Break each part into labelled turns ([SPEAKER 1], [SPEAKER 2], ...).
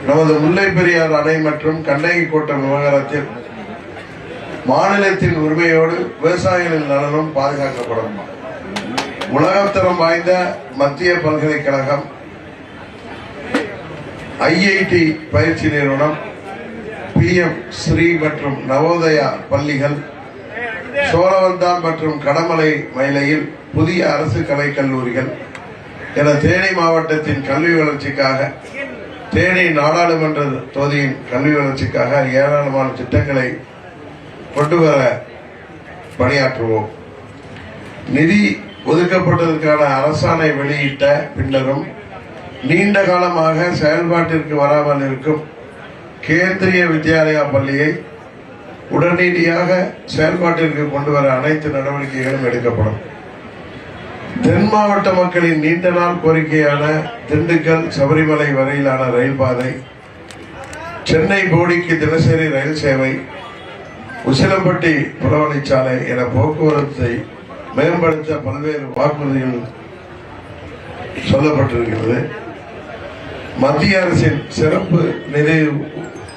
[SPEAKER 1] நமது முல்லை பெரியாறு அணை மற்றும் கண்ணகி கோட்டம் விவகாரத்தில் மாநிலத்தின் உரிமையோடு விவசாயிகளின் நலனும் பாதுகாக்கப்படும். உலகத்தரம் வாய்ந்த மத்திய பல்கலைக்கழகம், IIT பயிற்சி நிறுவனம், PM ஸ்ரீ மற்றும் நவோதயா பள்ளிகள், சோழவந்தான் மற்றும் கடமலை மயிலையில் புதிய அரசு கலைக் கல்லூரிகள் என தேனி மாவட்டத்தின் கல்வி வளர்ச்சிக்காக, தேனி நாடாளுமன்ற தொகுதியின் கல்வி வளர்ச்சிக்காக ஏராளமான திட்டங்களை கொண்டுவர பணியாற்றுவோம். நிதி ஒதுக்கப்பட்டதற்கான அரசாணை வெளியிட்ட பின்னரும் நீண்ட காலமாக செயல்பாட்டிற்கு வராமல் இருக்கும் கேந்திரிய வித்யாலயா பள்ளியை உடனடியாக செயல்பாட்டிற்கு கொண்டுவர அனைத்து நடவடிக்கைகளும் எடுக்கப்படும். தென் மாவட்ட மக்களின் நீண்ட நாள் கோரிக்கையான திண்டுக்கல் சபரிமலை வரையிலான ரயில் பாதை, சென்னை போடிக்கு தினசரி ரயில் சேவை, உசிலம்பட்டி புறவழிச்சாலை என போக்குவரத்தை மேம்படுத்த பல்வேறு வாக்குறுதிகள் சொல்லப்பட்டிருக்கிறது. மத்திய அரசின் சிறப்பு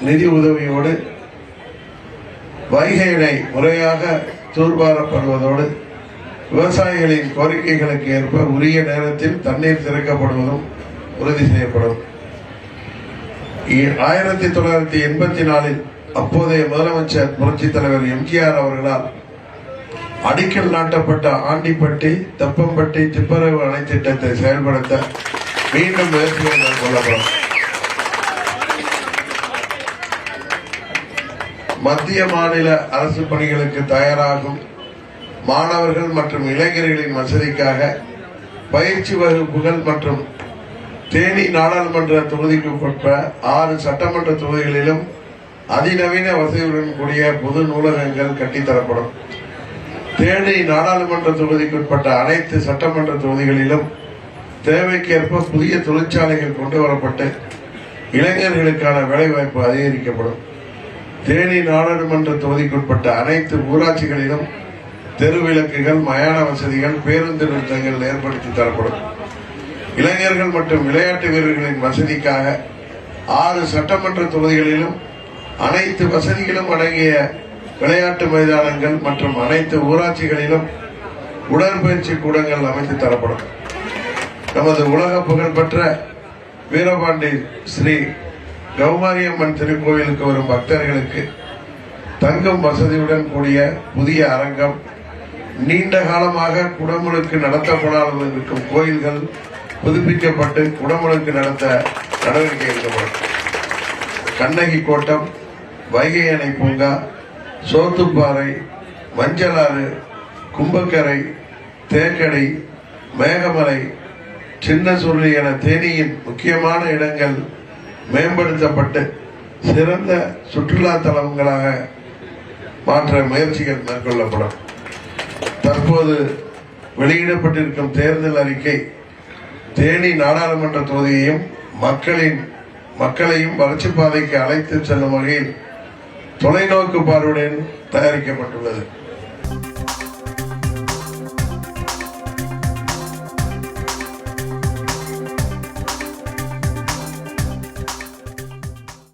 [SPEAKER 1] நிதி உதவியோடு வைகை அணை முறையாக தூர்வாரப்படுவதோடு விவசாயிகளின் கோரிக்கைகளுக்கு ஏற்ப உரிய நேரத்தில் தண்ணீர் திறக்கப்படுவதும் உறுதி செய்யப்படும். 1984 அப்போதைய முதலமைச்சர் புரட்சித் தலைவர் MGR அவர்களால் அடிக்கல் நாட்டப்பட்ட ஆண்டிப்பட்டி, தெப்பம்பட்டி திப்பரவு அணை திட்டத்தை செயல்படுத்த மீண்டும் முயற்சிகள் மேற்கொள்ளப்படும். மத்திய மாநில அரசு பணிகளுக்கு தயாராகும் மாணவர்கள் மற்றும் இளைஞர்களின் வசதிக்காக பயிற்சி வகுப்புகள் மற்றும் தேனி நாடாளுமன்ற தொகுதிக்குட்பட்ட 6 சட்டமன்ற தொகுதிகளிலும் அதிநவீன வசதியுடன் கூடிய பொது நூலகங்கள் கட்டித்தரப்படும். தேனி நாடாளுமன்ற தொகுதிக்குட்பட்ட அனைத்து சட்டமன்ற தொகுதிகளிலும் தேவைக்கேற்ப புதிய தொழிற்சாலைகள் கொண்டு வரப்பட்டு இளைஞர்களுக்கான வேலைவாய்ப்பு அதிகரிக்கப்படும். தேனி நாடாளுமன்ற தொகுதிக்குட்பட்ட அனைத்து ஊராட்சிகளிலும் தெருவிளக்குகள், மயான வசதிகள், பேருந்து நிறுத்தங்கள் ஏற்படுத்தி தரப்படும். இளைஞர்கள் மற்றும் விளையாட்டு வீரர்களின் வசதிக்காக 6 சட்டமன்ற தொகுதிகளிலும் அனைத்து வசதிகளும் அடங்கிய விளையாட்டு மைதானங்கள் மற்றும் அனைத்து ஊராட்சிகளிலும் உடற்பயிற்சி கூடங்கள் அமைத்து தரப்படும். நமது உலக புகழ்பெற்ற வீரபாண்டி ஸ்ரீ கௌமாரியம்மன் திருக்கோவிலுக்கு வரும் பக்தர்களுக்கு தங்கும் வசதியுடன் கூடிய புதிய அரங்கம், நீண்ட காலமாக குடமுழுக்கு நடத்தப்படாமல் இருக்கும் கோயில்கள் புதுப்பிக்கப்பட்டு குடமுழுக்கு நடத்த நடவடிக்கை எடுக்கப்படும். கண்ணகி கோட்டம், வைகை அணை பூங்கா, சோத்துப்பாறை, மஞ்சளாறு, கும்பக்கரை, தேக்கடி, மேகமலை, சின்ன சுருளி என தேனியின் முக்கியமான இடங்கள் மேம்படுத்தப்பட்டு சிறந்த சுற்றுலா தலங்களாக மாற்ற முயற்சிகள் மேற்கொள்ளப்படும். தற்போது வெளியிடப்பட்டிருக்கும் தேர்தல் அறிக்கை தேனி நாடாளுமன்ற தொகுதியையும் மக்களையும் வளர்ச்சி பாதைக்கு அழைத்து செல்லும் வகையில் தொலைநோக்கு பார்வையுடன் தயாரிக்கப்பட்டுள்ளது.